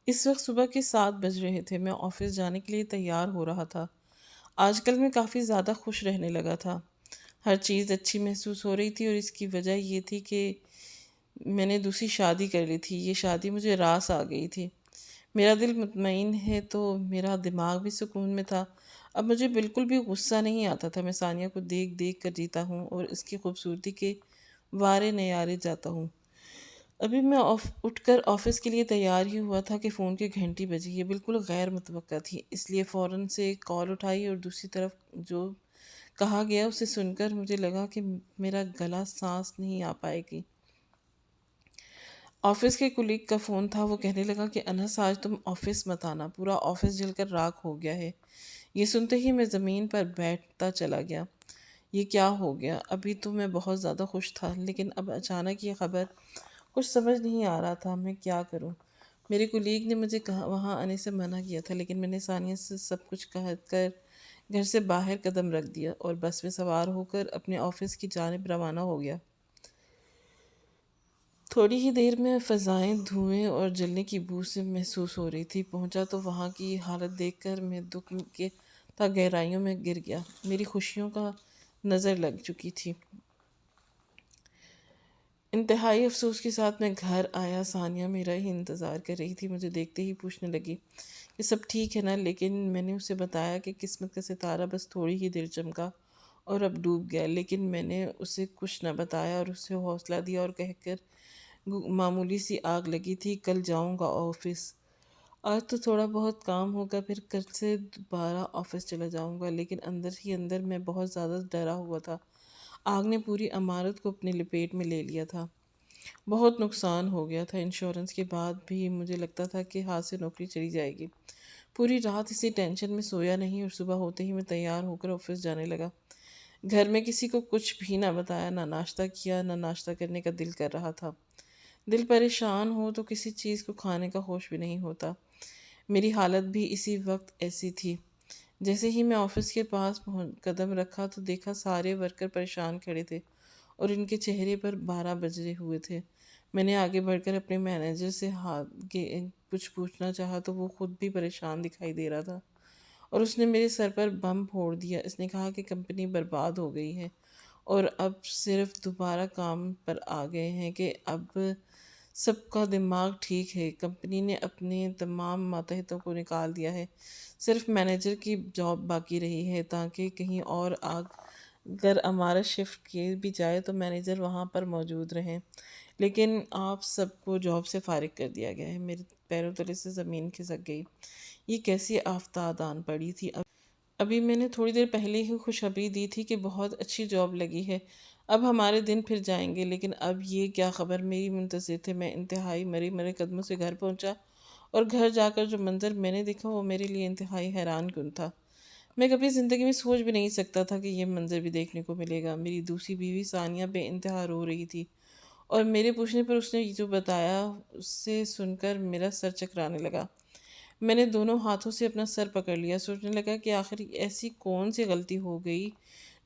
اس وقت صبح کے 7 بج رہے تھے۔ میں آفس جانے کے لیے تیار ہو رہا تھا۔ آج کل میں کافی زیادہ خوش رہنے لگا تھا۔ ہر چیز اچھی محسوس ہو رہی تھی اور اس کی وجہ یہ تھی کہ میں نے دوسری شادی کر لی تھی۔ یہ شادی مجھے راس آ گئی تھی۔ میرا دل مطمئن ہے تو میرا دماغ بھی سکون میں تھا۔ اب مجھے بالکل بھی غصہ نہیں آتا تھا۔ میں ثانیہ کو دیکھ دیکھ کر جیتا ہوں اور اس کی خوبصورتی کے وارے نیارے جاتا ہوں۔ ابھی میں اٹھ کر آفس کے لیے تیار ہی ہوا تھا کہ فون کی گھنٹی بجی۔ یہ بالکل غیر متوقع تھی، اس لیے فوراً سے کال اٹھائی اور دوسری طرف جو کہا گیا اسے سن کر مجھے لگا کہ میرا گلا سانس نہیں آ پائے گی۔ آفس کے کولیگ کا فون تھا۔ وہ کہنے لگا کہ انس آج تم آفس مت آنا، پورا آفس جل کر راکھ ہو گیا ہے۔ یہ سنتے ہی میں زمین پر بیٹھتا چلا گیا۔ یہ کیا ہو گیا؟ ابھی تو میں بہت زیادہ خوش تھا، لیکن اب اچانک یہ خبر کچھ سمجھ نہیں آ رہا تھا میں کیا کروں۔ میرے کولیگ نے مجھے وہاں آنے سے منع کیا تھا، لیکن میں نے ثانیہ سے سب کچھ کہہ کر گھر سے باہر قدم رکھ دیا اور بس میں سوار ہو کر اپنے آفس کی جانب روانہ ہو گیا۔ تھوڑی ہی دیر میں فضائیں دھوئیں اور جلنے کی بو سے محسوس ہو رہی تھی۔ پہنچا تو وہاں کی حالت دیکھ کر میں دکھ کے تا گہرائیوں میں گر گیا۔ میری خوشیوں کا نظر لگ چکی تھی۔ انتہائی افسوس کے ساتھ میں گھر آیا۔ ثانیہ میرا ہی انتظار کر رہی تھی۔ مجھے دیکھتے ہی پوچھنے لگی کہ سب ٹھیک ہے نا، لیکن میں نے اسے بتایا کہ قسمت کا ستارہ بس تھوڑی ہی دیر چمکا اور اب ڈوب گیا، لیکن میں نے اسے کچھ نہ بتایا اور اسے حوصلہ دیا اور کہہ کر معمولی سی آگ لگی تھی، کل جاؤں گا آفس۔ آج تو تھوڑا بہت کام ہوگا، پھر کل سے دوبارہ آفس چلا جاؤں گا، لیکن اندر ہی اندر میں بہت زیادہ ڈرا ہوا تھا۔ آگ نے پوری عمارت کو اپنے لپیٹ میں لے لیا تھا۔ بہت نقصان ہو گیا تھا۔ انشورنس کے بعد بھی مجھے لگتا تھا کہ ہاتھ سے نوکری چلی جائے گی۔ پوری رات اسی ٹینشن میں سویا نہیں اور صبح ہوتے ہی میں تیار ہو کر آفس جانے لگا۔ گھر میں کسی کو کچھ بھی نہ بتایا، نہ ناشتہ کیا، نہ ناشتہ کرنے کا دل کر رہا تھا۔ دل پریشان ہو تو کسی چیز کو کھانے کا ہوش بھی نہیں ہوتا۔ میری حالت بھی اسی وقت ایسی تھی۔ جیسے ہی میں آفس کے پاس قدم رکھا تو دیکھا سارے ورکر پریشان کھڑے تھے اور ان کے چہرے پر 12 بجے ہوئے تھے۔ میں نے آگے بڑھ کر اپنے مینیجر سے کچھ پوچھنا چاہا تو وہ خود بھی پریشان دکھائی دے رہا تھا اور اس نے میرے سر پر بم پھوڑ دیا۔ اس نے کہا کہ کمپنی برباد ہو گئی ہے اور اب صرف دوبارہ کام پر آ گئے ہیں کہ اب سب کا دماغ ٹھیک ہے۔ کمپنی نے اپنے تمام ماتحتوں کو نکال دیا ہے، صرف مینیجر کی جاب باقی رہی ہے تاکہ کہیں اور اگر عمارت شفٹ کی بھی جائے تو مینیجر وہاں پر موجود رہیں، لیکن آپ سب کو جاب سے فارغ کر دیا گیا ہے۔ میرے پیروں تلے سے زمین کھسک گئی۔ یہ کیسی آفتاب آن پڑی تھی۔ ابھی میں نے تھوڑی دیر پہلے ہی خوشخبری دی تھی کہ بہت اچھی جاب لگی ہے، اب ہمارے دن پھر جائیں گے، لیکن اب یہ کیا خبر میری منتظر تھے۔ میں انتہائی مرے مرے قدموں سے گھر پہنچا اور گھر جا کر جو منظر میں نے دیکھا وہ میرے لیے انتہائی حیران کن تھا۔ میں کبھی زندگی میں سوچ بھی نہیں سکتا تھا کہ یہ منظر بھی دیکھنے کو ملے گا۔ میری دوسری بیوی ثانیہ بے انتہا رو رہی تھی اور میرے پوچھنے پر اس نے جو بتایا اسے سن کر میرا سر چکرانے لگا۔ میں نے دونوں ہاتھوں سے اپنا سر پکڑ لیا، سوچنے لگا کہ آخر ایسی کون سی غلطی ہو گئی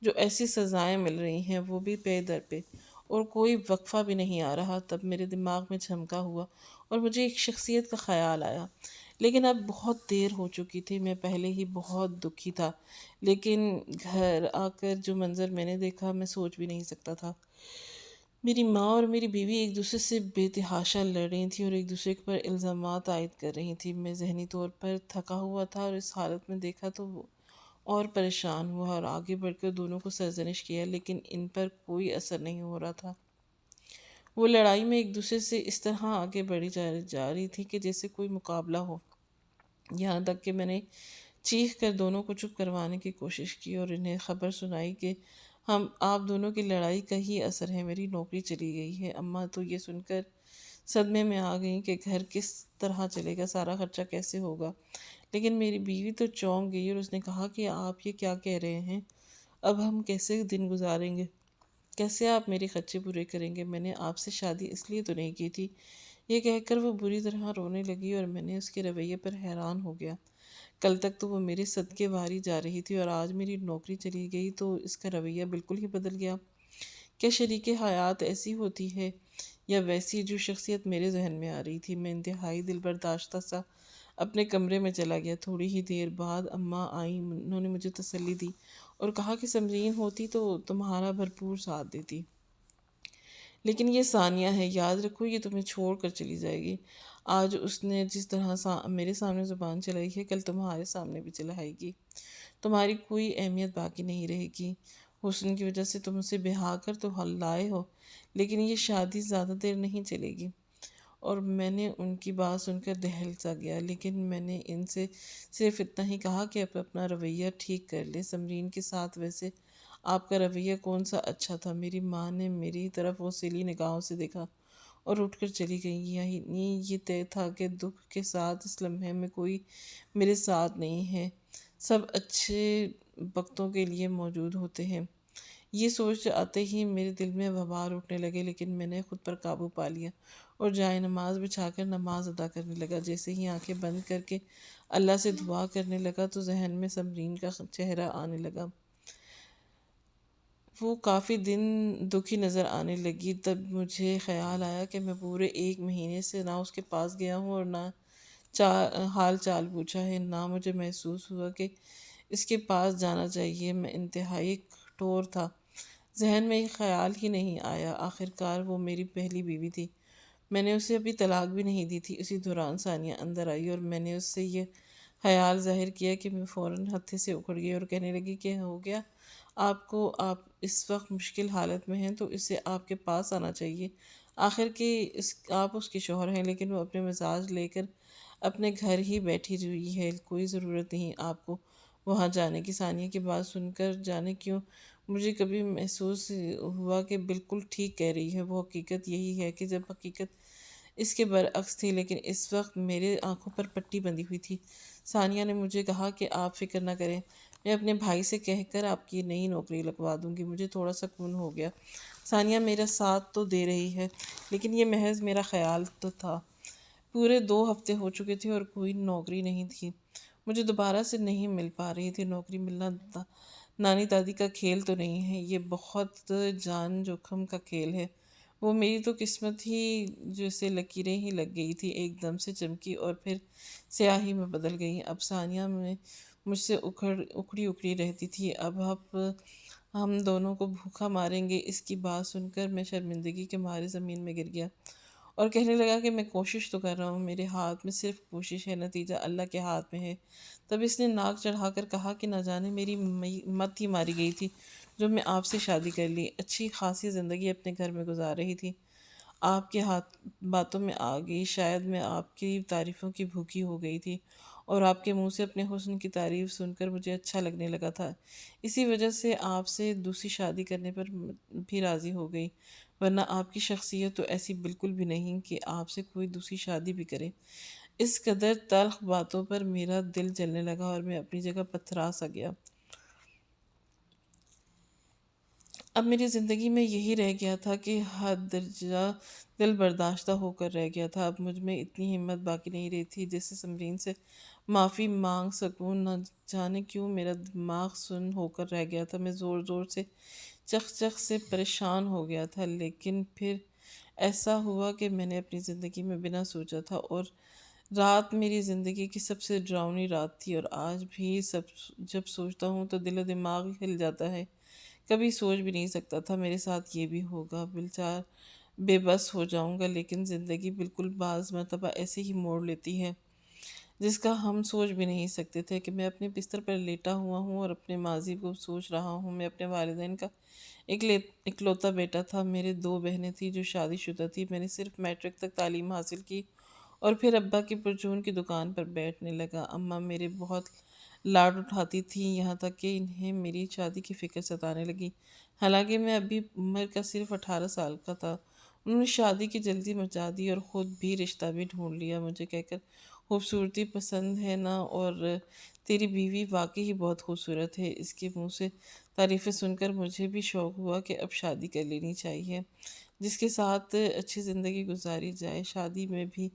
جو ایسی سزائیں مل رہی ہیں، وہ بھی پے در پہ، اور کوئی وقفہ بھی نہیں آ رہا۔ تب میرے دماغ میں جھمکا ہوا اور مجھے ایک شخصیت کا خیال آیا، لیکن اب بہت دیر ہو چکی تھی۔ میں پہلے ہی بہت دکھی تھا، لیکن گھر آ کر جو منظر میں نے دیکھا میں سوچ بھی نہیں سکتا تھا۔ میری ماں اور میری بیوی ایک دوسرے سے بے تحاشا لڑ رہی تھیں اور ایک دوسرے پر الزامات عائد کر رہی تھیں۔ میں ذہنی طور پر تھکا ہوا تھا اور اس حالت میں دیکھا تو اور پریشان ہوا اور آگے بڑھ کر دونوں کو سرزنش کیا، لیکن ان پر کوئی اثر نہیں ہو رہا تھا۔ وہ لڑائی میں ایک دوسرے سے اس طرح آگے بڑھی جا رہی تھی کہ جیسے کوئی مقابلہ ہو، یہاں تک کہ میں نے چیخ کر دونوں کو چپ کروانے کی کوشش کی اور انہیں خبر سنائی کہ آپ دونوں کی لڑائی کا ہی اثر ہے، میری نوکری چلی گئی ہے۔ اماں تو یہ سن کر صدمے میں آ گئیں کہ گھر کس طرح چلے گا، سارا خرچہ کیسے ہوگا، لیکن میری بیوی تو چونک گئی اور اس نے کہا کہ آپ یہ کیا کہہ رہے ہیں، اب ہم کیسے دن گزاریں گے، کیسے آپ میرے خرچے پورے کریں گے، میں نے آپ سے شادی اس لیے تو نہیں کی تھی۔ یہ کہہ کر وہ بری طرح رونے لگی اور میں نے اس کے رویے پر حیران ہو گیا۔ کل تک تو وہ میرے صدقے واری جا رہی تھی اور آج میری نوکری چلی گئی تو اس کا رویہ بالکل ہی بدل گیا۔ کیا شریک حیات ایسی ہوتی ہے یا ویسی جو شخصیت میرے ذہن میں آ رہی تھی۔ میں انتہائی دل برداشتہ سا اپنے کمرے میں چلا گیا۔ تھوڑی ہی دیر بعد اماں آئیں، انہوں نے مجھے تسلی دی اور کہا کہ سمرین ہوتی تو تمہارا بھرپور ساتھ دیتی، لیکن یہ ثانیہ ہے، یاد رکھو یہ تمہیں چھوڑ کر چلی جائے گی۔ آج اس نے جس طرح میرے سامنے زبان چلائی ہے، کل تمہارے سامنے بھی چلائے گی۔ تمہاری کوئی اہمیت باقی نہیں رہے گی۔ حسن کی وجہ سے تم اسے بہا کر تو لائے ہو، لیکن یہ شادی زیادہ دیر نہیں چلے گی۔ اور میں نے ان کی بات سن کر دہل سا گیا، لیکن میں نے ان سے صرف اتنا ہی کہا کہ اب اپنا رویہ ٹھیک کر لیں۔ سمرین کے ساتھ ویسے آپ کا رویہ کون سا اچھا تھا؟ میری ماں نے میری طرف غصیلی نگاہوں سے دیکھا اور اٹھ کر چلی گئی۔ یعنی یہ طے تھا کہ دکھ کے ساتھ اس لمحے میں کوئی میرے ساتھ نہیں ہے، سب اچھے وقتوں کے لیے موجود ہوتے ہیں۔ یہ سوچ آتے ہی میرے دل میں وبال اٹھنے لگے، لیکن میں نے خود پر قابو پا لیا اور جائے نماز بچھا کر نماز ادا کرنے لگا۔ جیسے ہی آنکھیں بند کر کے اللہ سے دعا کرنے لگا تو ذہن میں سمرین کا چہرہ آنے لگا۔ وہ کافی دن دکھی نظر آنے لگی۔ تب مجھے خیال آیا کہ میں پورے 1 مہینے سے نہ اس کے پاس گیا ہوں اور نہ حال چال پوچھا ہے، نہ مجھے محسوس ہوا کہ اس کے پاس جانا چاہیے۔ میں انتہائی کٹھور تھا، ذہن میں ایک خیال ہی نہیں آیا۔ آخرکار وہ میری پہلی بیوی تھی، میں نے اسے ابھی طلاق بھی نہیں دی تھی۔ اسی دوران ثانیہ اندر آئی اور میں نے اس سے یہ خیال ظاہر کیا کہ میں فوراً ہتھے سے اکھڑ گئی اور کہنے لگی کہ ہو گیا آپ اس وقت مشکل حالت میں ہیں تو اسے آپ کے پاس آنا چاہیے۔ آخر کہ آپ اس کے شوہر ہیں، لیکن وہ اپنے مزاج لے کر اپنے گھر ہی بیٹھی ہوئی ہے، کوئی ضرورت نہیں آپ کو وہاں جانے کی۔ ثانیہ کی بات سن کر جانے کیوں مجھے کبھی محسوس ہوا کہ بالکل ٹھیک کہہ رہی ہے۔ وہ حقیقت یہی ہے کہ جب حقیقت اس کے برعکس تھی، لیکن اس وقت میرے آنکھوں پر پٹی بندھی ہوئی تھی۔ ثانیہ نے مجھے کہا کہ آپ فکر نہ کریں، میں اپنے بھائی سے کہہ کر آپ کی نئی نوکری لگوا دوں گی۔ مجھے تھوڑا سکون ہو گیا۔ ثانیہ میرا ساتھ تو دے رہی ہے، لیکن یہ محض میرا خیال تو تھا۔ پورے 2 ہفتے ہو چکے تھے اور کوئی نوکری نہیں تھی۔ مجھے دوبارہ سے نہیں مل پا رہی تھی۔ نوکری ملنا نانی دادی کا کھیل تو نہیں ہے، یہ بہت جان جوکھم کا کھیل ہے۔ وہ میری تو قسمت ہی جیسے لکیریں ہی لگ گئی تھی، ایک دم سے چمکی اور پھر سیاہی میں بدل گئی۔ اب ثانیہ میں مجھ سے اکھڑی اکھڑی رہتی تھی۔ اب ہم دونوں کو بھوکا ماریں گے۔ اس کی بات سن کر میں شرمندگی کے مارے زمین میں گر گیا اور کہنے لگا کہ میں کوشش تو کر رہا ہوں، میرے ہاتھ میں صرف کوشش ہے، نتیجہ اللہ کے ہاتھ میں ہے۔ تب اس نے ناک چڑھا کر کہا کہ نہ جانے میری مت ہی ماری گئی تھی جو میں آپ سے شادی کر لی، اچھی خاصی زندگی اپنے گھر میں گزار رہی تھی، آپ کے باتوں میں آ گئی، شاید میں آپ کی تعریفوں کی بھوکی ہو گئی تھی اور آپ کے منہ سے اپنے حسن کی تعریف سن کر مجھے اچھا لگنے لگا تھا، اسی وجہ سے آپ سے دوسری شادی کرنے پر بھی راضی ہو گئی، ورنہ آپ کی شخصیت تو ایسی بالکل بھی نہیں کہ آپ سے کوئی دوسری شادی بھی کرے۔ اس قدر تلخ باتوں پر میرا دل جلنے لگا اور میں اپنی جگہ پتھرا سا گیا۔ اب میری زندگی میں یہی رہ گیا تھا کہ حد درجہ دل برداشتہ ہو کر رہ گیا تھا۔ اب مجھ میں اتنی ہمت باقی نہیں رہی تھی جس سے سمرین سے معافی مانگ سکوں۔ نہ جانے کیوں میرا دماغ سن ہو کر رہ گیا تھا، میں زور زور سے چخ چخ سے پریشان ہو گیا تھا۔ لیکن پھر ایسا ہوا کہ میں نے اپنی زندگی میں بنا سوچا تھا، اور رات میری زندگی کی سب سے ڈراؤنی رات تھی، اور آج بھی جب سوچتا ہوں تو دل و دماغ ہل جاتا ہے۔ کبھی سوچ بھی نہیں سکتا تھا میرے ساتھ یہ بھی ہوگا، بلچار بے بس ہو جاؤں گا۔ لیکن زندگی بالکل بعض مرتبہ ایسے ہی موڑ لیتی ہے جس کا ہم سوچ بھی نہیں سکتے تھے کہ میں اپنے بستر پر لیٹا ہوا ہوں اور اپنے ماضی کو سوچ رہا ہوں۔ میں اپنے والدین کا اکلوتا بیٹا تھا۔ میرے 2 بہنیں تھیں جو شادی شدہ تھی۔ میں نے صرف میٹرک تک تعلیم حاصل کی اور پھر ابا کی پرچون کی دکان پر بیٹھنے لگا۔ اماں میرے بہت لاڈ اٹھاتی تھیں، یہاں تک کہ انہیں میری شادی کی فکر ستانے لگی، حالانکہ میں ابھی عمر کا صرف 18 سال کا تھا۔ انہوں نے شادی کی جلدی مچا دی اور خود بھی رشتہ بھی ڈھونڈ لیا، مجھے کہہ کر خوبصورتی پسند ہے نا، اور تیری بیوی واقعی ہی بہت خوبصورت ہے۔ اس کے منہ سے تعریفیں سن کر مجھے بھی شوق ہوا کہ اب شادی کر لینی چاہیے، جس کے ساتھ اچھی زندگی گزاری جائے۔ شادی میں بھی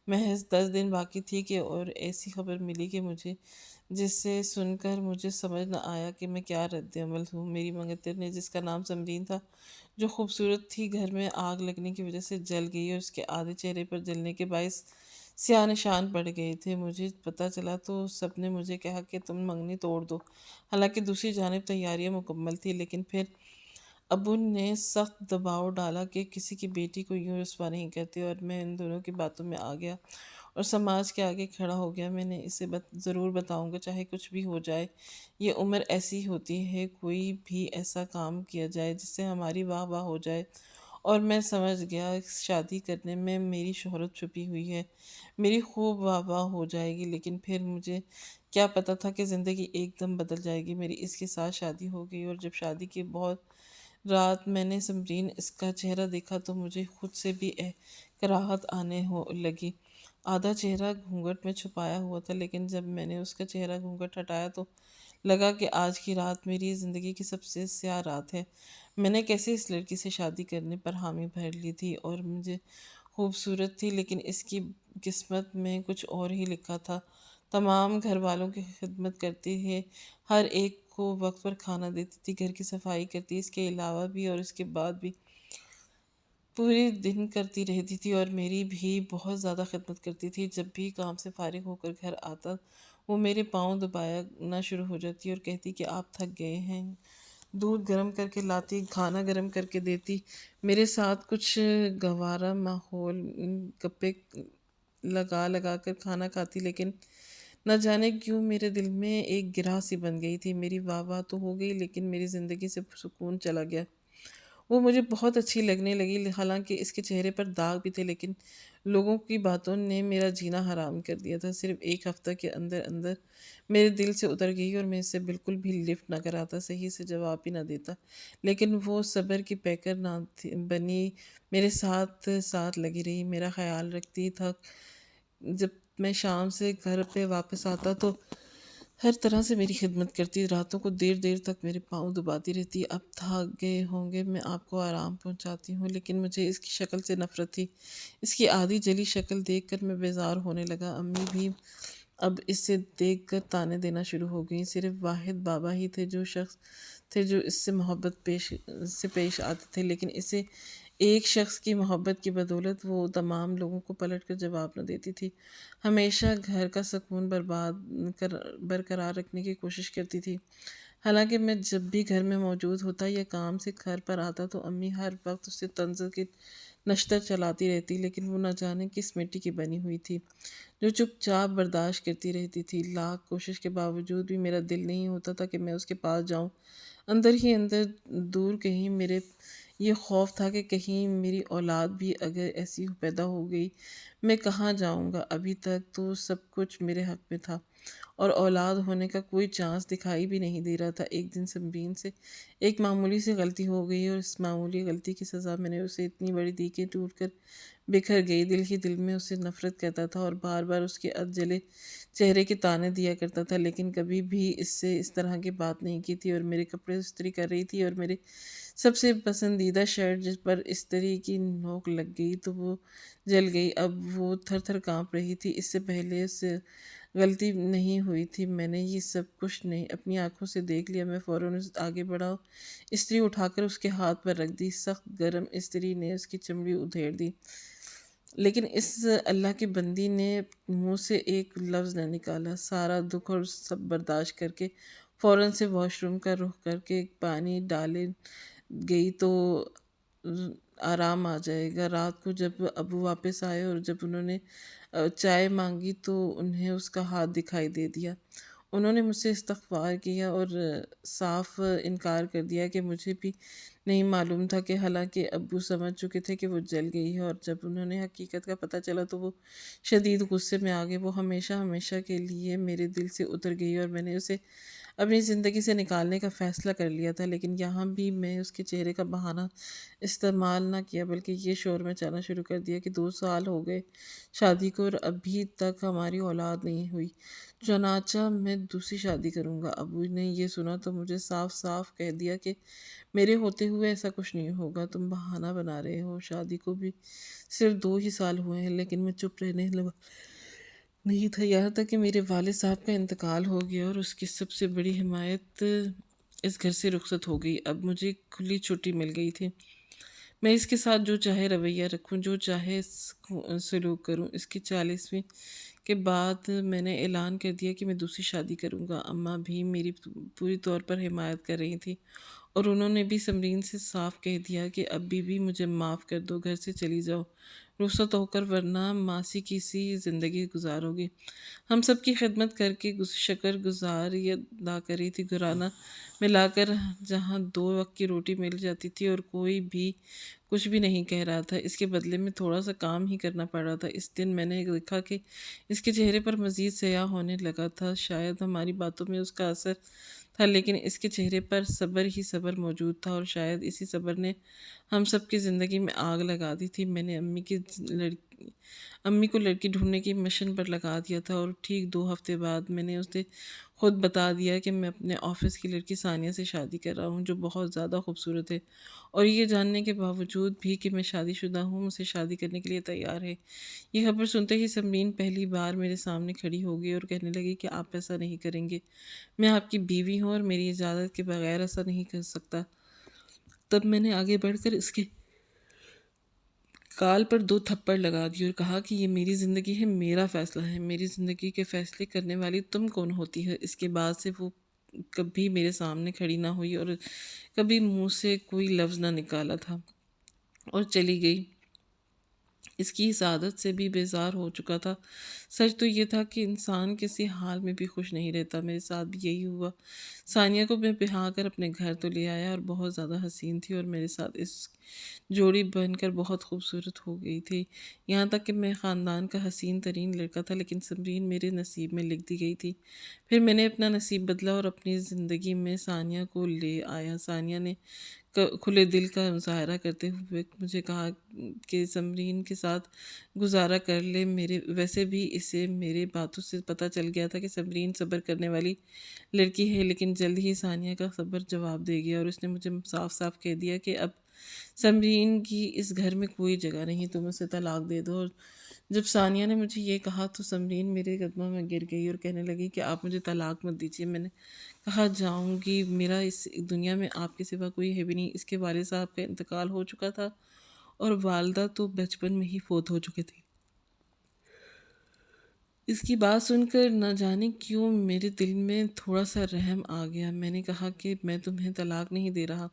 محض 10 دن باقی تھی کہ اور ایسی خبر ملی کہ مجھے جسے سن کر مجھے سمجھ نہ آیا کہ میں کیا رد عمل ہوں۔ میری منگتر نے، جس کا نام سمرین تھا، جو خوبصورت تھی، گھر میں آگ لگنے کی وجہ سے جل گئی اور اس کے آدھے چہرے پر جلنے کے باعث سیاہ نشان پڑ گئے تھے۔ مجھے پتہ چلا تو سب نے مجھے کہا کہ تم منگنی توڑ دو۔ حالانکہ دوسری جانب تیاریاں مکمل تھی، لیکن پھر ابو نے سخت دباؤ ڈالا کہ کسی کی بیٹی کو یوں رسوا نہیں کرتے، اور میں ان دونوں کی باتوں میں آ گیا اور سماج کے آگے کھڑا ہو گیا۔ میں نے اسے ضرور بتاؤں گا، چاہے کچھ بھی ہو جائے۔ یہ عمر ایسی ہوتی ہے، کوئی بھی ایسا کام کیا جائے جس سے ہماری واہ واہ ہو جائے، اور میں سمجھ گیا شادی کرنے میں میری شہرت چھپی ہوئی ہے، میری خوب واہ واہ ہو جائے گی۔ لیکن پھر مجھے کیا پتہ تھا کہ زندگی ایک دم بدل جائے گی۔ میری اس کے ساتھ شادی ہو گئی، اور جب شادی کی بہت رات میں نے سمرین اس کا چہرہ دیکھا تو مجھے خود سے بھی کراہت آنے لگی۔ آدھا چہرہ گھونگھٹ میں چھپایا ہوا تھا، لیکن جب میں نے اس کا چہرہ گھونگھٹ ہٹایا تو لگا کہ آج کی رات میری زندگی کی سب سے سیاہ رات ہے۔ میں نے کیسے اس لڑکی سے شادی کرنے پر حامی بھر لی تھی، اور مجھے خوبصورت تھی، لیکن اس کی قسمت میں کچھ اور ہی لکھا تھا۔ تمام گھر والوں کی خدمت کرتی ہے، ہر ایک کو وقت پر کھانا دیتی تھی، گھر کی صفائی کرتی، اس کے علاوہ بھی اور اس کے بعد بھی پورے دن کرتی رہتی تھی، اور میری بھی بہت زیادہ خدمت کرتی تھی۔ جب بھی کام سے فارغ ہو کر گھر آتا، وہ میرے پاؤں دبایا نہ شروع ہو جاتی اور کہتی کہ آپ تھک گئے ہیں۔ دودھ گرم کر کے لاتی، کھانا گرم کر کے دیتی، میرے ساتھ کچھ گوارا ماحول گپے لگا لگا کر کھانا کھاتی، لیکن نہ جانے کیوں میرے دل میں ایک گرہ سی بن گئی تھی۔ میری واہ واہ تو ہو گئی، لیکن میری زندگی سے سکون چلا گیا۔ وہ مجھے بہت اچھی لگنے لگی، حالانکہ اس کے چہرے پر داغ بھی تھے، لیکن لوگوں کی باتوں نے میرا جینا حرام کر دیا تھا۔ صرف ایک ہفتہ کے اندر اندر میرے دل سے اتر گئی، اور میں اسے بالکل بھی لفٹ نہ کراتا، صحیح سے جواب بھی نہ دیتا، لیکن وہ صبر کی پیکر نہ بنی میرے ساتھ ساتھ لگی رہی، میرا خیال رکھتی تھا۔ جب میں شام سے گھر پہ واپس آتا تو ہر طرح سے میری خدمت کرتی، راتوں کو دیر دیر تک میرے پاؤں دباتی رہتی۔ اب تھک گئے ہوں گے، میں آپ کو آرام پہنچاتی ہوں، لیکن مجھے اس کی شکل سے نفرت تھی۔ اس کی آدھی جلی شکل دیکھ کر میں بیزار ہونے لگا۔ امی بھی اب اسے دیکھ کر طعنے دینا شروع ہو گئیں۔ صرف واحد بابا ہی تھے جو اس سے محبت سے پیش آتے تھے، لیکن اسے ایک شخص کی محبت کی بدولت وہ تمام لوگوں کو پلٹ کر جواب نہ دیتی تھی، ہمیشہ گھر کا سکون برقرار رکھنے کی کوشش کرتی تھی۔ حالانکہ میں جب بھی گھر میں موجود ہوتا یا کام سے گھر پر آتا تو امی ہر وقت اس سے طنز کی نشتر چلاتی رہتی، لیکن وہ نہ جانے کس مٹی کی بنی ہوئی تھی جو چپ چاپ برداشت کرتی رہتی تھی۔ لاکھ کوشش کے باوجود بھی میرا دل نہیں ہوتا تھا کہ میں اس کے پاس جاؤں۔ اندر ہی اندر دور کہیں میرے یہ خوف تھا کہ کہیں میری اولاد بھی اگر ایسی پیدا ہو گئی، میں کہاں جاؤں گا۔ ابھی تک تو سب کچھ میرے حق میں تھا، اور اولاد ہونے کا کوئی چانس دکھائی بھی نہیں دے رہا تھا۔ ایک دن سمرین سے ایک معمولی سی غلطی ہو گئی، اور اس معمولی غلطی کی سزا میں نے اسے اتنی بڑی دی کہ ٹوٹ کر بکھر گئی۔ دل ہی دل میں اسے نفرت کرتا تھا، اور بار بار اس کے جلے چہرے کے طعنے دیا کرتا تھا، لیکن کبھی بھی اس سے اس طرح کی بات نہیں کی تھی۔ اور میرے کپڑے استری کر رہی تھی، اور میرے سب سے پسندیدہ شرٹ جس پر استری کی نوک لگ گئی تو وہ جل گئی۔ اب وہ تھر تھر کانپ رہی تھی۔ اس سے پہلے اس سے غلطی نہیں ہوئی تھی، میں نے یہ سب کچھ نہیں اپنی آنکھوں سے دیکھ لیا۔ میں فوراً آگے بڑھا، استری اٹھا کر اس کے ہاتھ پر رکھ دی۔ سخت گرم استری نے اس کی چمڑی ادھیڑ دی، لیکن اس اللہ کی بندی نے منہ سے ایک لفظ نہ نکالا۔ سارا دکھ اور سب برداشت کر کے فوراً سے واش روم کا رخ کر کے پانی ڈالے گئی تو آرام آ جائے گا۔ رات کو جب ابو واپس آئے اور جب انہوں نے چائے مانگی تو انہیں اس کا ہاتھ دکھائی دے دیا۔ انہوں نے مجھ سے استغفار کیا اور صاف انکار کر دیا کہ مجھے بھی نہیں معلوم تھا، کہ حالانکہ ابو سمجھ چکے تھے کہ وہ جل گئی ہے، اور جب انہوں نے حقیقت کا پتہ چلا تو وہ شدید غصے میں آ گئے۔ وہ ہمیشہ ہمیشہ کے لیے میرے دل سے اتر گئی، اور میں نے اسے اپنی زندگی سے نکالنے کا فیصلہ کر لیا تھا، لیکن یہاں بھی میں اس کے چہرے کا بہانہ استعمال نہ کیا، بلکہ یہ شور مچانا شروع کر دیا کہ 2 سال ہو گئے شادی کو اور ابھی تک ہماری اولاد نہیں ہوئی، چنانچہ میں دوسری شادی کروں گا۔ ابو نے یہ سنا تو مجھے صاف صاف کہہ دیا کہ میرے ہوتے ہوئے ایسا کچھ نہیں ہوگا، تم بہانہ بنا رہے ہو، شادی کو بھی صرف 2 ہی سال ہوئے ہیں۔ لیکن میں چپ رہنے لگا، نہیں تھا، یہاں تک کہ میرے والد صاحب کا انتقال ہو گیا اور اس کی سب سے بڑی حمایت اس گھر سے رخصت ہو گئی۔ اب مجھے کھلی چھٹی مل گئی تھی، میں اس کے ساتھ جو چاہے رویہ رکھوں، جو چاہے سلوک کروں۔ اس کی 40ویں کے بعد میں نے اعلان کر دیا کہ میں دوسری شادی کروں گا۔ اماں بھی میری پوری طور پر حمایت کر رہی تھی اور انہوں نے بھی سمرین سے صاف کہہ دیا کہ ابھی بھی مجھے معاف کر دو، گھر سے چلی جاؤ رخصت ہو کر، ورنہ ماسی کی سی زندگی گزارو گی۔ ہم سب کی خدمت کر کے شکر گزاری ادا کر رہی تھی۔ گرانہ ملا کر جہاں 2 وقت کی روٹی مل جاتی تھی اور کوئی بھی کچھ بھی نہیں کہہ رہا تھا، اس کے بدلے میں تھوڑا سا کام ہی کرنا پڑ رہا تھا۔ اس دن میں نے دیکھا کہ اس کے چہرے پر مزید سیاہ ہونے لگا تھا۔ شاید ہماری باتوں میں اس کا اثر تھا، لیکن اس کے چہرے پر صبر ہی صبر موجود تھا، اور شاید اسی صبر نے ہم سب کی زندگی میں آگ لگا دی تھی۔ میں نے امی کو لڑکی ڈھونڈنے کی مشن پر لگا دیا تھا، اور ٹھیک 2 ہفتے بعد میں نے اسے خود بتا دیا کہ میں اپنے آفس کی لڑکی ثانیہ سے شادی کر رہا ہوں، جو بہت زیادہ خوبصورت ہے، اور یہ جاننے کے باوجود بھی کہ میں شادی شدہ ہوں، مجھ سے شادی کرنے کے لیے تیار ہے۔ یہ خبر سنتے ہی سمرین پہلی بار میرے سامنے کھڑی ہو گئی اور کہنے لگی کہ آپ ایسا نہیں کریں گے، میں آپ کی بیوی ہوں اور میری اجازت کے بغیر ایسا نہیں کر سکتا۔ تب میں نے آگے بڑھ کر اس کے کال پر 2 تھپڑ لگا دیے اور کہا کہ یہ میری زندگی ہے، میرا فیصلہ ہے، میری زندگی کے فیصلے کرنے والی تم کون ہوتی ہے؟ اس کے بعد سے وہ کبھی میرے سامنے کھڑی نہ ہوئی اور کبھی منہ سے کوئی لفظ نہ نکالا تھا اور چلی گئی۔ اس کی اس عادت سے بھی بیزار ہو چکا تھا۔ سچ تو یہ تھا کہ انسان کسی حال میں بھی خوش نہیں رہتا۔ میرے ساتھ بھی یہی ہوا۔ ثانیہ کو میں بہا کر اپنے گھر تو لے آیا اور بہت زیادہ حسین تھی اور میرے ساتھ اس جوڑی بن کر بہت خوبصورت ہو گئی تھی، یہاں تک کہ میں خاندان کا حسین ترین لڑکا تھا، لیکن سمرین میرے نصیب میں لکھ دی گئی تھی۔ پھر میں نے اپنا نصیب بدلا اور اپنی زندگی میں ثانیہ کو لے آیا۔ ثانیہ نے کھلے دل کا مظاہرہ کرتے ہوئے مجھے کہا کہ سمرین کے ساتھ گزارا کر لے۔ ویسے بھی اسے میرے باتوں سے پتہ چل گیا تھا کہ سمرین صبر کرنے والی لڑکی ہے، لیکن جلد ہی ثانیہ کا صبر جواب دے گیا اور اس نے مجھے صاف صاف کہہ دیا کہ اب سمرین کی اس گھر میں کوئی جگہ نہیں، تم اسے طلاق دے دو۔ اور جب ثانیہ نے مجھے یہ کہا تو سمرین میرے قدموں میں گر گئی اور کہنے لگی کہ آپ مجھے طلاق مت دیجیے۔ میں نے کہا جاؤں گی، میرا اس دنیا میں آپ کے سوا کوئی ہے بھی نہیں۔ اس کے والد صاحب کا انتقال ہو چکا تھا اور والدہ تو بچپن میں ہی فوت ہو چکے تھے۔ اس کی بات سن کر نہ جانے کیوں میرے دل میں تھوڑا سا رحم آ گیا۔ میں نے کہا کہ میں تمہیں طلاق نہیں دے رہا،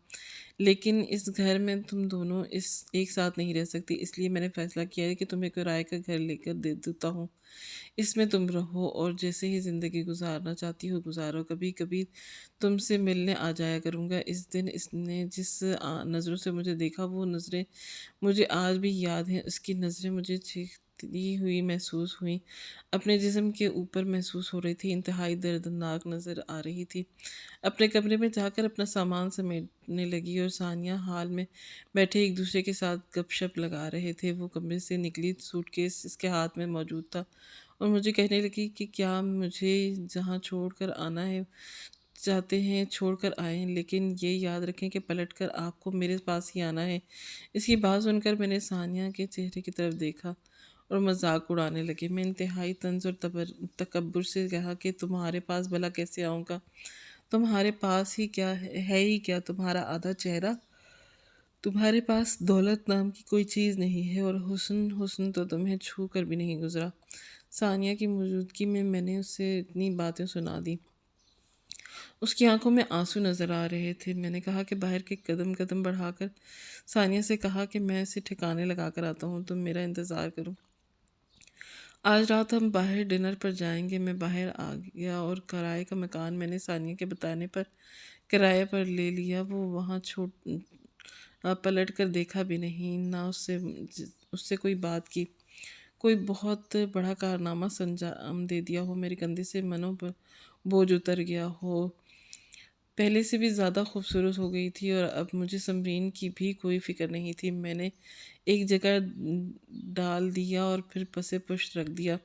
لیکن اس گھر میں تم دونوں ایک ساتھ نہیں رہ سکتی، اس لیے میں نے فیصلہ کیا ہے کہ تمہیں کرائے کا گھر لے کر دے دیتا ہوں، اس میں تم رہو اور جیسے ہی زندگی گزارنا چاہتی ہو گزارو۔ کبھی کبھی تم سے ملنے آ جایا کروں گا۔ اس دن اس نے جس نظروں سے مجھے دیکھا وہ نظریں مجھے آج بھی یاد ہیں۔ اس کی نظریں مجھے چیختی ہوئی محسوس ہوئیں، اپنے جسم کے اوپر محسوس ہو رہی تھی، انتہائی دردناک نظر آ رہی تھی۔ اپنے کمرے میں جا کر اپنا سامان سمیٹنے لگی اور ثانیہ حال میں بیٹھے ایک دوسرے کے ساتھ گپ شپ لگا رہے تھے۔ وہ کمرے سے نکلی، سوٹ کیس اس کے ہاتھ میں موجود تھا اور مجھے کہنے لگی کہ کیا مجھے جہاں چھوڑ کر آنا ہے چاہتے ہیں چھوڑ کر آئیں، لیکن یہ یاد رکھیں کہ پلٹ کر آپ کو میرے پاس ہی آنا ہے۔ اس کی بات سن کر میں نے ثانیہ کے چہرے کی طرف دیکھا اور مذاق اڑانے لگے۔ میں انتہائی طنز اور تکبر سے کہا کہ تمہارے پاس بھلا کیسے آؤں گا؟ تمہارے پاس ہی کیا ہے ہی کیا تمہارا آدھا چہرہ؟ تمہارے پاس دولت نام کی کوئی چیز نہیں ہے اور حسن تو تمہیں چھو کر بھی نہیں گزرا۔ ثانیہ کی موجودگی میں میں نے اسے اتنی باتیں سنا دی، اس کی آنکھوں میں آنسو نظر آ رہے تھے۔ میں نے کہا کہ باہر کے قدم بڑھا کر ثانیہ سے کہا کہ میں اسے ٹھکانے لگا کر آتا ہوں، تم میرا انتظار کرو، آج رات ہم باہر ڈنر پر جائیں گے۔ میں باہر آ گیا اور کرائے کا مکان میں نے ثانیہ کے بتانے پر کرائے پر لے لیا۔ وہ وہاں پلٹ کر دیکھا بھی نہیں، نہ اس سے کوئی بات کی، کوئی بہت بڑا کارنامہ سنجام دے دیا ہو، میرے کندھے سے منو بوجھ اتر گیا ہو۔ پہلے سے بھی زیادہ خوبصورت ہو گئی تھی اور اب مجھے سمرین کی بھی کوئی فکر نہیں تھی۔ میں نے ایک جگہ ڈال دیا اور پھر پس پشت رکھ دیا،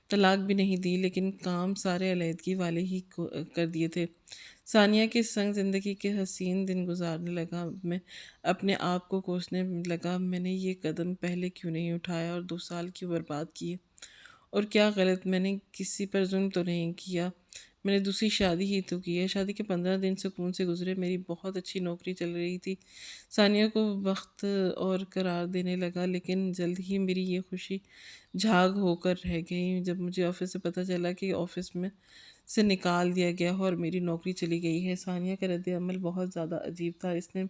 طلاق بھی نہیں دی، لیکن کام سارے علیحدگی والے ہی کر دیے تھے۔ ثانیہ کے سنگ زندگی کے حسین دن گزارنے لگا۔ میں اپنے آپ کو کوسنے لگا، میں نے یہ قدم پہلے کیوں نہیں اٹھایا اور 2 سال کیوں برباد کیے؟ اور کیا غلط، میں نے کسی پر ظلم تو نہیں کیا، میں نے دوسری شادی ہی تو کی ہے۔ شادی کے 15 دن سکون سے گزرے، میری بہت اچھی نوکری چل رہی تھی، ثانیہ کو وقت اور قرار دینے لگا، لیکن جلد ہی میری یہ خوشی جھاگ ہو کر رہ گئی جب مجھے آفس سے پتہ چلا کہ آفس میں سے نکال دیا گیا اور میری نوکری چلی گئی ہے۔ ثانیہ کا رد عمل بہت زیادہ عجیب تھا، اس نے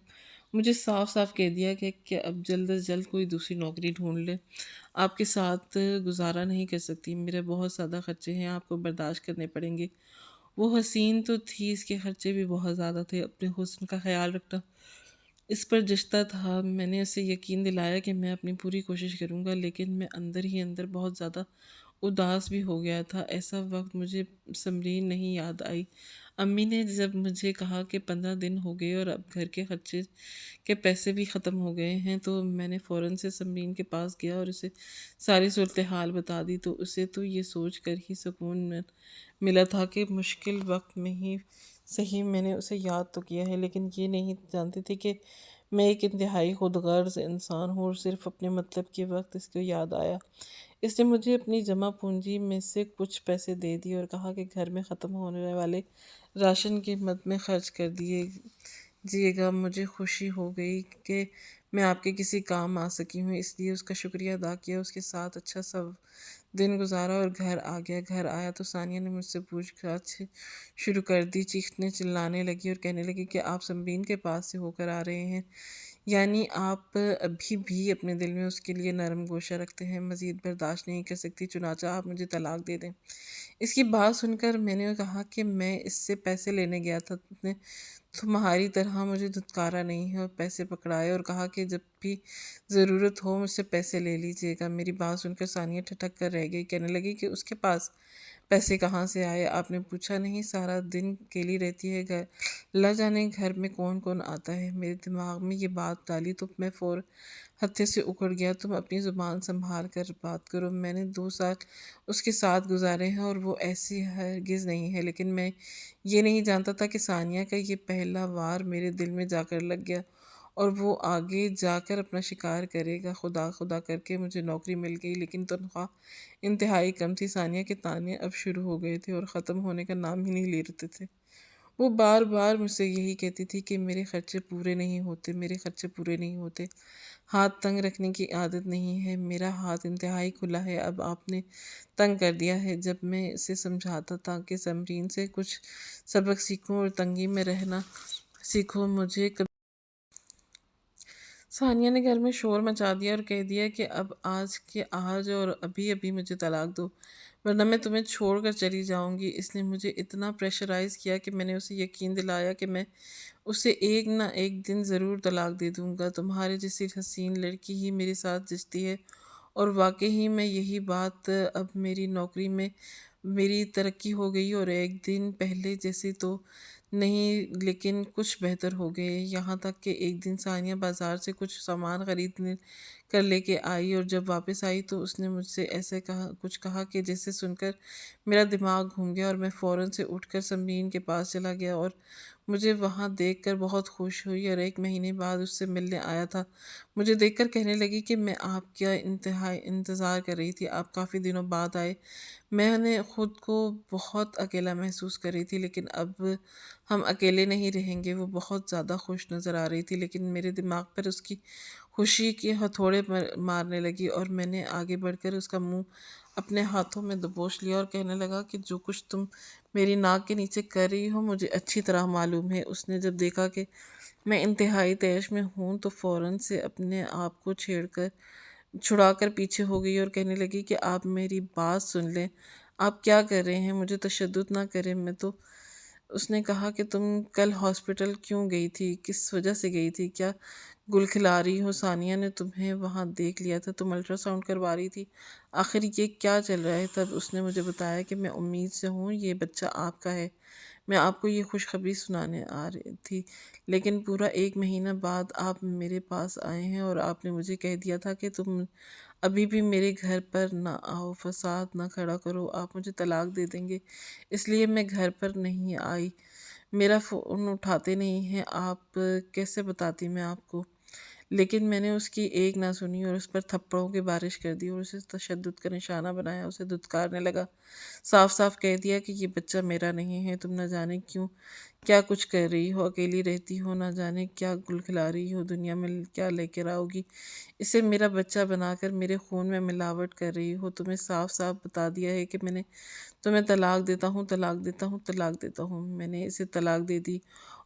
مجھے صاف صاف کہہ دیا کہ اب جلد از جلد کوئی دوسری نوکری ڈھونڈ لے، آپ کے ساتھ گزارا نہیں کر سکتی، میرے بہت زیادہ خرچے ہیں، آپ کو برداشت کرنے پڑیں گے۔ وہ حسین تو تھی، اس کے خرچے بھی بہت زیادہ تھے، اپنے حسن کا خیال رکھنا اس پر جشتا تھا۔ میں نے اسے یقین دلایا کہ میں اپنی پوری کوشش کروں گا، لیکن میں اندر ہی اندر بہت زیادہ اداس بھی ہو گیا تھا۔ ایسا وقت مجھے سمرین نہیں یاد آئی۔ امی نے جب مجھے کہا کہ 15 دن ہو گئے اور اب گھر کے خرچے کے پیسے بھی ختم ہو گئے ہیں، تو میں نے فوراً سے سمرین کے پاس گیا اور اسے ساری صورتحال بتا دی، تو اسے تو یہ سوچ کر ہی سکون ملا تھا کہ مشکل وقت میں ہی صحیح میں نے اسے یاد تو کیا ہے، لیکن یہ نہیں جانتی تھی کہ میں ایک انتہائی خود غرض انسان ہوں اور صرف اپنے مطلب کے وقت اس کو یاد آیا۔ اس نے مجھے اپنی جمع پونجی میں سے کچھ پیسے دے دیے اور کہا کہ گھر میں ختم ہونے والے راشن کی مد میں خرچ کر دیجیے گا۔ مجھے خوشی ہو گئی کہ میں آپ کے کسی کام آ سکی ہوں، اس لیے اس کا شکریہ ادا کیا، اس کے ساتھ اچھا سا دن گزارا اور گھر آ گیا۔ گھر آیا تو ثانیہ نے مجھ سے پوچھ گچھ شروع کر دی، چیخنے چلانے لگی اور کہنے لگی کہ آپ سمرین کے پاس سے ہو کر آ رہے ہیں، یعنی آپ ابھی بھی اپنے دل میں اس کے لیے نرم گوشہ رکھتے ہیں، مزید برداشت نہیں کر سکتی، چنانچہ آپ مجھے طلاق دے دیں۔ اس کی بات سن کر میں نے کہا کہ میں اس سے پیسے لینے گیا تھا، نے تمہاری طرح مجھے دھتکارا نہیں ہے اور پیسے پکڑائے اور کہا کہ جب بھی ضرورت ہو مجھ سے پیسے لے لیجیے گا۔ میری بات سن کر ثانیہ ٹھٹک کر رہ گئی، کہنے لگی کہ اس کے پاس پیسے کہاں سے آئے؟ آپ نے پوچھا نہیں؟ سارا دن اکیلی رہتی ہے، اللہ جانے گھر میں کون کون آتا ہے۔ میرے دماغ میں یہ بات ڈالی تو میں ہتھے سے اکڑ گیا۔ تم اپنی زبان سنبھال کر بات کرو، میں نے 2 سال اس کے ساتھ گزارے ہیں اور وہ ایسی ہرگز نہیں ہے، لیکن میں یہ نہیں جانتا تھا کہ ثانیہ کا یہ پہلا وار میرے دل میں جا کر لگ گیا اور وہ آگے جا کر اپنا شکار کرے گا۔ خدا خدا کر کے مجھے نوکری مل گئی، لیکن تنخواہ انتہائی کم تھی۔ ثانیہ کے طعنے اب شروع ہو گئے تھے اور ختم ہونے کا نام ہی نہیں لے رہتے تھے۔ وہ بار بار مجھ سے یہی کہتی تھی کہ میرے خرچے پورے نہیں ہوتے، میرے خرچے پورے نہیں ہوتے، ہاتھ تنگ رکھنے کی عادت نہیں ہے، میرا ہاتھ انتہائی کھلا ہے، اب آپ نے تنگ کر دیا ہے۔ جب میں اسے سمجھاتا تھا کہ سمرین سے کچھ سبق سیکھوں اور تنگی میں رہنا سیکھوں، مجھے ثانیہ نے گھر میں شور مچا دیا اور کہہ دیا کہ اب آج کے آج اور ابھی ابھی مجھے طلاق دو، ورنہ میں تمہیں چھوڑ کر چلی جاؤں گی۔ اس نے مجھے اتنا پریشرائز کیا کہ میں نے اسے یقین دلایا کہ میں اسے ایک نہ ایک دن ضرور طلاق دے دوں گا۔ تمہارے جیسی حسین لڑکی ہی میرے ساتھ جچتی ہے اور واقعی میں یہی بات اب میری نوکری میں میری ترقی ہو گئی اور ایک دن پہلے جیسے تو نہیں لیکن کچھ بہتر ہو گئے، یہاں تک کہ ایک دن ثانیہ بازار سے کچھ سامان خریدنے کر لے کے آئی اور جب واپس آئی تو اس نے مجھ سے ایسے کچھ کہا کہ جسے سن کر میرا دماغ گھوم گیا اور میں فوراً سے اٹھ کر سمرین کے پاس چلا گیا اور مجھے وہاں دیکھ کر بہت خوش ہوئی اور 1 مہینے بعد اس سے ملنے آیا تھا۔ مجھے دیکھ کر کہنے لگی کہ میں آپ کا انتہائی انتظار کر رہی تھی، آپ کافی دنوں بعد آئے۔ میں نے خود کو بہت اکیلا محسوس کر رہی تھی، لیکن اب ہم اکیلے نہیں رہیں گے۔ وہ بہت زیادہ خوش نظر آ رہی تھی، لیکن میرے دماغ پر اس کی خوشی کے ہتھوڑے مارنے لگی اور میں نے آگے بڑھ کر اس کا منہ اپنے ہاتھوں میں دبوچ لیا اور کہنے لگا کہ جو کچھ تم میری ناک کے نیچے کر رہی ہو مجھے اچھی طرح معلوم ہے۔ اس نے جب دیکھا کہ میں انتہائی طیش میں ہوں تو فوراً سے اپنے آپ کو چھڑا کر پیچھے ہو گئی اور کہنے لگی کہ آپ میری بات سن لیں، آپ کیا کر رہے ہیں؟ مجھے تشدد نہ کریں، میں تو اس نے کہا کہ تم کل ہاسپٹل کیوں گئی تھی؟ کس وجہ سے گئی تھی؟ کیا گل کھلا رہی ہو؟ ثانیہ نے تمہیں وہاں دیکھ لیا تھا، تم الٹرا ساؤنڈ کروا رہی تھی، آخر یہ کیا چل رہا ہے؟ تب اس نے مجھے بتایا کہ میں امید سے ہوں یہ بچہ آپ کا ہے، میں آپ کو یہ خوشخبری سنانے آ رہی تھی، لیکن پورا 1 مہینہ بعد آپ میرے پاس آئے ہیں اور آپ نے مجھے کہہ دیا تھا کہ تم ابھی بھی میرے گھر پر نہ آؤ، فساد نہ کھڑا کرو، آپ مجھے طلاق دے دیں گے، اس لیے میں گھر پر نہیں آئی، میرا فون اٹھاتے نہیں ہیں، آپ کیسے بتاتی میں آپ کو؟ لیکن میں نے اس کی ایک نہ سنی اور اس پر تھپڑوں کی بارش کر دی اور اسے تشدد کا نشانہ بنایا، اسے دھتکارنے لگا، صاف صاف کہہ دیا کہ یہ بچہ میرا نہیں ہے، تم نہ جانے کیوں کیا کچھ کر رہی ہو، اکیلی رہتی ہو، نہ جانے کیا گل کھلا رہی ہو، دنیا میں کیا لے کر آؤ گی، اسے میرا بچہ بنا کر میرے خون میں ملاوٹ کر رہی ہو، تمہیں صاف صاف بتا دیا ہے کہ میں نے تمہیں طلاق دیتا ہوں، طلاق دیتا ہوں، طلاق دیتا ہوں۔ میں نے اسے طلاق دے دی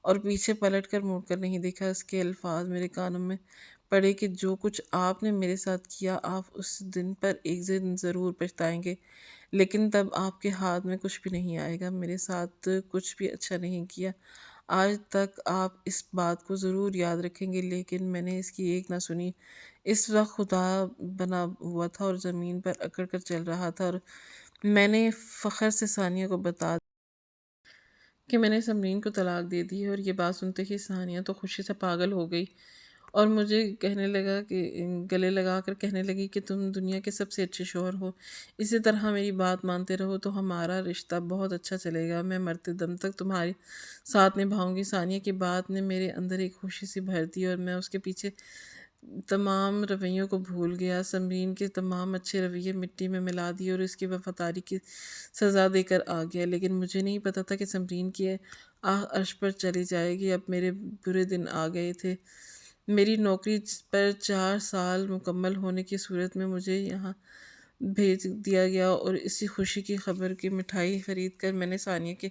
اور پیچھے پلٹ کر مڑ کر نہیں دیکھا۔ اس کے الفاظ میرے کانوں میں پڑے کہ جو کچھ آپ نے میرے ساتھ کیا، آپ اس دن پر ایک دن ضرور پچھتائیں گے، لیکن تب آپ کے ہاتھ میں کچھ بھی نہیں آئے گا۔ میرے ساتھ کچھ بھی اچھا نہیں کیا، آج تک آپ اس بات کو ضرور یاد رکھیں گے، لیکن میں نے اس کی ایک نہ سنی۔ اس وقت خدا بنا ہوا تھا اور زمین پر اکڑ کر چل رہا تھا، اور میں نے فخر سے ثانیہ کو بتا کہ میں نے سمرین کو طلاق دے دی ہے، اور یہ بات سنتے ہی ثانیہ تو خوشی سے پاگل ہو گئی اور مجھے کہنے لگا کہ گلے لگا کر کہنے لگی کہ تم دنیا کے سب سے اچھے شوہر ہو، اسی طرح میری بات مانتے رہو تو ہمارا رشتہ بہت اچھا چلے گا، میں مرتے دم تک تمہارے ساتھ نبھاؤں گی۔ ثانیہ کی بات نے میرے اندر ایک خوشی سی بھر دی اور میں اس کے پیچھے تمام رویوں کو بھول گیا، سمرین کے تمام اچھے رویے مٹی میں ملا دیے اور اس کی وفاداری کی سزا دے کر آ گیا، لیکن مجھے نہیں پتا تھا کہ سمرین کی آہ عرش پر چلی جائے گی۔ اب میرے برے دن آ گئے تھے۔ میری نوکری پر 4 سال مکمل ہونے کی صورت میں مجھے یہاں بھیج دیا گیا، اور اسی خوشی کی خبر کی مٹھائی خرید کر میں نے ثانیہ کے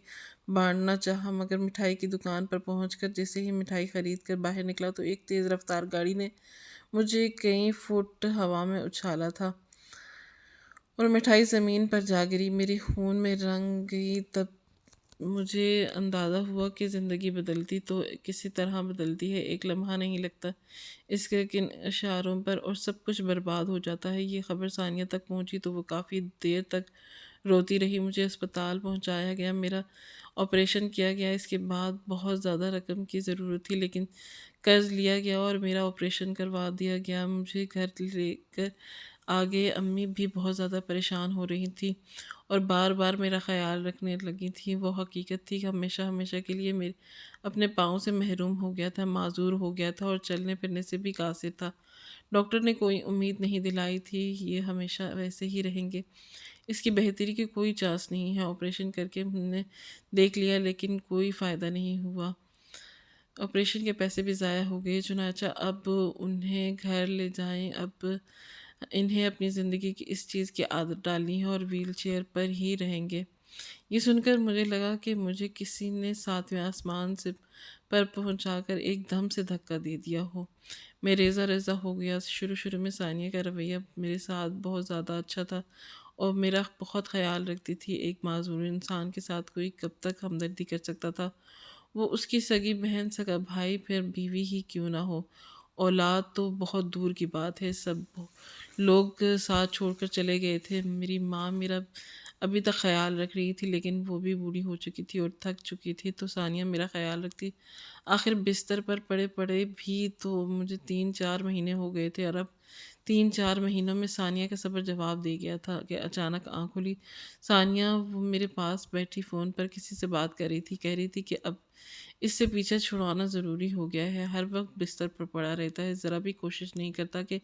بانٹنا چاہا، مگر مٹھائی کی دکان پر پہنچ کر جیسے ہی مٹھائی خرید کر باہر نکلا تو ایک تیز رفتار گاڑی نے مجھے کئی فٹ ہوا میں اچھالا تھا اور مٹھائی زمین پر جا گری، میری خون میں رنگ گئی۔ تب مجھے اندازہ ہوا کہ زندگی بدلتی تو کسی طرح بدلتی ہے، ایک لمحہ نہیں لگتا اس کے کن اشاروں پر اور سب کچھ برباد ہو جاتا ہے۔ یہ خبر ثانیہ تک پہنچی تو وہ کافی دیر تک روتی رہی، مجھے اسپتال پہنچایا گیا، میرا آپریشن کیا گیا، اس کے بعد بہت زیادہ رقم کی ضرورت تھی لیکن قرض لیا گیا اور میرا آپریشن کروا دیا گیا۔ مجھے گھر لے کر آگے امی بھی بہت زیادہ پریشان ہو رہی تھی اور بار بار میرا خیال رکھنے لگی تھی۔ وہ حقیقت تھی کہ ہمیشہ ہمیشہ کے لیے میرے اپنے پاؤں سے محروم ہو گیا تھا، معذور ہو گیا تھا اور چلنے پھرنے سے بھی قاصر تھا۔ ڈاکٹر نے کوئی امید نہیں دلائی تھی، یہ ہمیشہ ویسے ہی رہیں گے، اس کی بہتری کی کوئی چانس نہیں ہے۔ آپریشن کر کے ہم نے دیکھ لیا لیکن کوئی فائدہ نہیں ہوا، آپریشن کے پیسے بھی ضائع ہو گئے، چنانچہ اب انہیں گھر لے جائیں، اب انہیں اپنی زندگی کی اس چیز کی عادت ڈالنی ہے اور ویل چیئر پر ہی رہیں گے۔ یہ سن کر مجھے لگا کہ مجھے کسی نے 7ویں آسمان سے پر پہنچا کر ایک دم سے دھکا دے دیا ہو۔ میں ریزہ ریزہ ہو گیا۔ شروع میں ثانیہ کا رویہ میرے ساتھ بہت زیادہ اچھا تھا اور میرا بہت خیال رکھتی تھی۔ ایک معذور انسان کے ساتھ کوئی کب تک ہمدردی کر سکتا تھا؟ وہ اس کی سگی بہن، سگا بھائی، پھر بیوی ہی کیوں نہ ہو، اولاد تو بہت دور کی بات ہے۔ سب لوگ ساتھ چھوڑ کر چلے گئے تھے، میری ماں میرا ابھی تک خیال رکھ رہی تھی لیکن وہ بھی بوڑھی ہو چکی تھی اور تھک چکی تھی، تو ثانیہ میرا خیال رکھتی۔ آخر بستر پر پڑے پڑے بھی تو مجھے 3-4 مہینے ہو گئے تھے، اور اب 3-4 مہینوں میں ثانیہ کا صبر جواب دے گیا تھا کہ اچانک آنکھ کھلی۔ ثانیہ وہ میرے پاس بیٹھی فون پر کسی سے بات کر رہی تھی، کہہ رہی تھی کہ اب اس سے پیچھا چھڑانا ضروری ہو گیا ہے، ہر وقت بستر پر پڑا رہتا ہے، ذرا بھی کوشش نہیں کرتا، کہ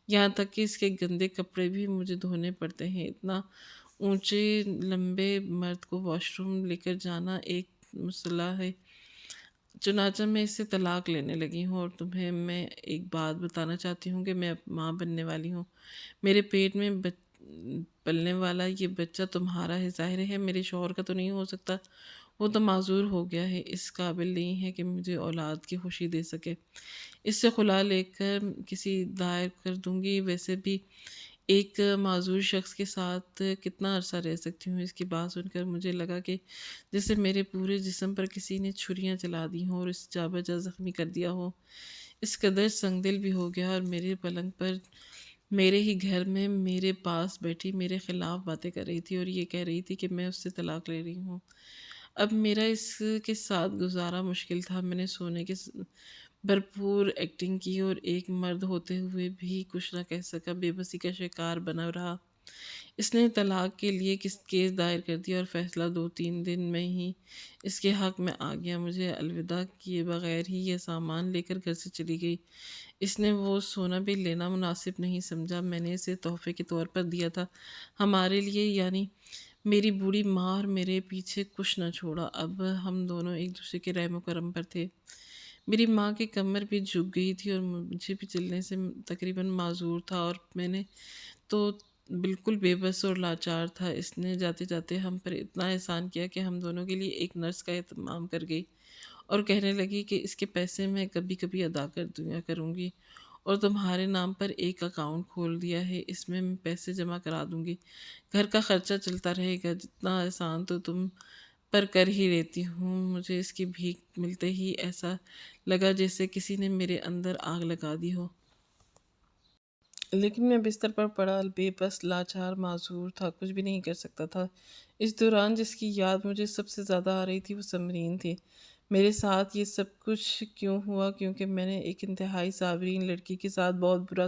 یہاں تک کہ اس کے گندے کپڑے بھی مجھے دھونے پڑتے ہیں۔ اتنا اونچے لمبے مرد کو واش روم لے کر جانا ایک مسئلہ ہے۔ چنانچہ میں اس سے طلاق لینے لگی ہوں، اور تمہیں میں ایک بات بتانا چاہتی ہوں کہ میں اب ماں بننے والی ہوں۔ میرے پیٹ میں پلنے والا یہ بچہ تمہارا ہے، ظاہر ہے میرے شوہر کا تو نہیں ہو سکتا، وہ تو معذور ہو گیا ہے، اس قابل نہیں ہے کہ مجھے اولاد کی خوشی دے سکے۔ اس سے خلا لے کر کسی دائر کر دوں گی، ویسے بھی ایک معذور شخص کے ساتھ کتنا عرصہ رہ سکتی ہوں۔ اس کی بات سن کر مجھے لگا کہ جیسے میرے پورے جسم پر کسی نے چھریاں چلا دی ہوں اور اس جا بجا زخمی کر دیا ہو۔ اس قدر سنگ دل بھی ہو گیا، اور میرے پلنگ پر میرے ہی گھر میں میرے پاس بیٹھی میرے خلاف باتیں کر رہی تھی اور یہ کہہ رہی تھی کہ میں اس سے طلاق لے رہی ہوں۔ اب میرا اس کے ساتھ گزارا مشکل تھا۔ میں نے سونے کے بھرپور ایکٹنگ کی اور ایک مرد ہوتے ہوئے بھی کچھ نہ کہہ سکا، بے بسی کا شکار بنا رہا۔ اس نے طلاق کے لیے کیس دائر کر دیا اور فیصلہ 2-3 دن میں ہی اس کے حق میں آ گیا۔ مجھے الوداع کیے بغیر ہی یہ سامان لے کر گھر سے چلی گئی۔ اس نے وہ سونا بھی لینا مناسب نہیں سمجھا، میں نے اسے تحفے کے طور پر دیا تھا۔ ہمارے لیے یعنی میری بوڑھی ماں اور میرے پیچھے کچھ نہ چھوڑا۔ اب ہم دونوں ایک دوسرے کے رحم و کرم پر تھے۔ میری ماں کی کمر بھی جھک گئی تھی اور مجھے بھی چلنے سے تقریباً معذور تھا، اور میں نے تو بالکل بے بس اور لاچار تھا۔ اس نے جاتے جاتے ہم پر اتنا احسان کیا کہ ہم دونوں کے لیے ایک نرس کا اہتمام کر گئی، اور کہنے لگی کہ اس کے پیسے میں کبھی کبھی ادا کر دیا کروں گی، اور تمہارے نام پر ایک اکاؤنٹ کھول دیا ہے، اس میں پیسے جمع کرا دوں گی، گھر کا خرچہ چلتا رہے گا، جتنا احسان تو تم پر کر ہی لیتی ہوں۔ مجھے اس کی بھیک ملتے ہی ایسا لگا جیسے کسی نے میرے اندر آگ لگا دی ہو۔ لیکن میں بستر پر پڑا بے بس، لاچار، معذور تھا، کچھ بھی نہیں کر سکتا تھا۔ اس دوران جس کی یاد مجھے سب سے زیادہ آ رہی تھی وہ سمرین تھی۔ میرے ساتھ یہ سب کچھ کیوں ہوا؟ کیونکہ میں نے ایک انتہائی صابرین لڑکی کے ساتھ بہت برا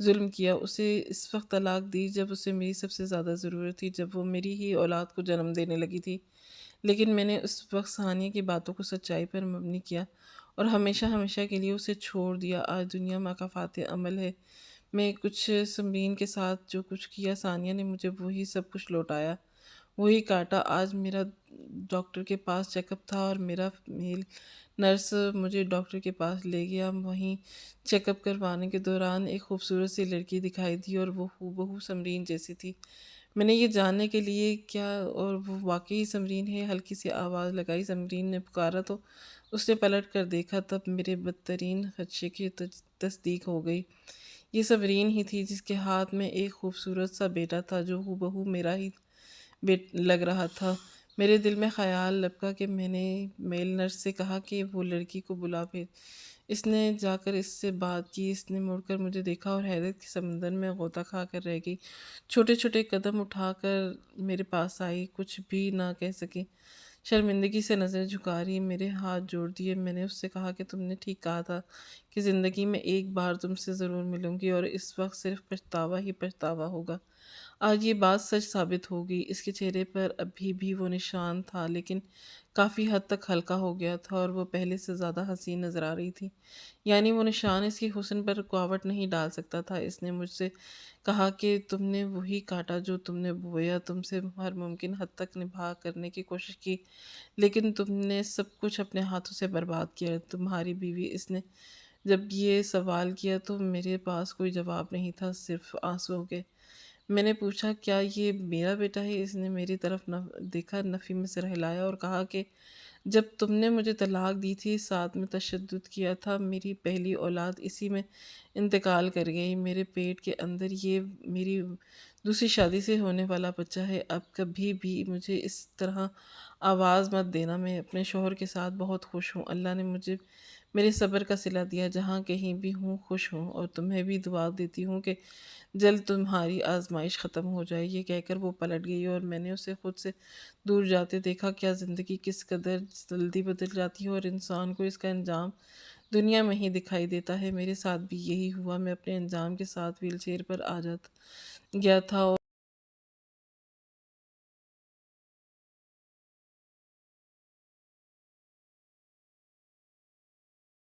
ظلم کیا، اسے اس وقت طلاق دی جب اسے میری سب سے زیادہ ضرورت تھی، جب وہ میری ہی اولاد کو جنم دینے لگی تھی۔ لیکن میں نے اس وقت ثانیہ کی باتوں کو سچائی پر مبنی کیا اور ہمیشہ ہمیشہ کے لیے اسے چھوڑ دیا۔ آج دنیا مکافات عمل ہے۔ میں کچھ سمرین کے ساتھ جو کچھ کیا، ثانیہ نے مجھے وہی سب کچھ لوٹایا، وہی کاٹا۔ آج میرا ڈاکٹر کے پاس چیک اپ تھا اور میرا میل نرس مجھے ڈاکٹر کے پاس لے گیا۔ وہیں چیک اپ کروانے کے دوران ایک خوبصورت سی لڑکی دکھائی دی اور وہ ہو سمرین جیسی تھی۔ میں نے یہ جاننے کے لیے کیا اور وہ واقعی سمرین ہے، ہلکی سی آواز لگائی۔ سمرین نے پکارا تو اس نے پلٹ کر دیکھا، تب میرے بدترین خدشے کی تصدیق ہو گئی۔ یہ سمرین ہی تھی جس کے ہاتھ میں ایک خوبصورت سا بیٹا تھا جو ہو میرا ہی لگ رہا تھا۔ میرے دل میں خیال لپکا کہ میں نے میل نرس سے کہا کہ وہ لڑکی کو بلا بھیج۔ اس نے جا کر اس سے بات کی۔ اس نے مڑ کر مجھے دیکھا اور حیرت کے سمندر میں غوطہ کھا کر رہ گئی۔ چھوٹے چھوٹے قدم اٹھا کر میرے پاس آئی، کچھ بھی نہ کہہ سکی، شرمندگی سے نظر جھکا رہی۔ میرے ہاتھ جوڑ دیے۔ میں نے اس سے کہا کہ تم نے ٹھیک کہا تھا کہ زندگی میں ایک بار تم سے ضرور ملوں گی اور اس وقت صرف پچھتاوا ہی پچھتاوا ہوگا۔ آج یہ بات سچ ثابت ہو گئی۔ اس کے چہرے پر ابھی بھی وہ نشان تھا، لیکن کافی حد تک ہلکا ہو گیا تھا اور وہ پہلے سے زیادہ حسین نظر آ رہی تھی۔ یعنی وہ نشان اس کے حسن پر رکاوٹ نہیں ڈال سکتا تھا۔ اس نے مجھ سے کہا کہ تم نے وہی کاٹا جو تم نے بویا، تم سے ہر ممکن حد تک نبھا کرنے کی کوشش کی، لیکن تم نے سب کچھ اپنے ہاتھوں سے برباد کیا۔ تمہاری بیوی۔ اس نے جب یہ سوال کیا تو میرے پاس کوئی جواب نہیں تھا، صرف آنسو کے۔ میں نے پوچھا کیا یہ میرا بیٹا ہے؟ اس نے میری طرف دیکھا، نفی میں سر ہلایا اور کہا کہ جب تم نے مجھے طلاق دی تھی، ساتھ میں تشدد کیا تھا، میری پہلی اولاد اسی میں انتقال کر گئی۔ میرے پیٹ کے اندر یہ میری دوسری شادی سے ہونے والا بچہ ہے۔ اب کبھی بھی مجھے اس طرح آواز مت دینا، میں اپنے شوہر کے ساتھ بہت خوش ہوں۔ اللہ نے مجھے میرے صبر کا صلہ دیا، جہاں کہیں بھی ہوں خوش ہوں، اور تمہیں بھی دعا دیتی ہوں کہ جلد تمہاری آزمائش ختم ہو جائے۔ یہ کہہ کر وہ پلٹ گئی اور میں نے اسے خود سے دور جاتے دیکھا۔ کیا زندگی کس قدر جلدی بدل جاتی ہے اور انسان کو اس کا انجام دنیا میں ہی دکھائی دیتا ہے۔ میرے ساتھ بھی یہی ہوا۔ میں اپنے انجام کے ساتھ ویل چیئر پر آ گیا تھا اور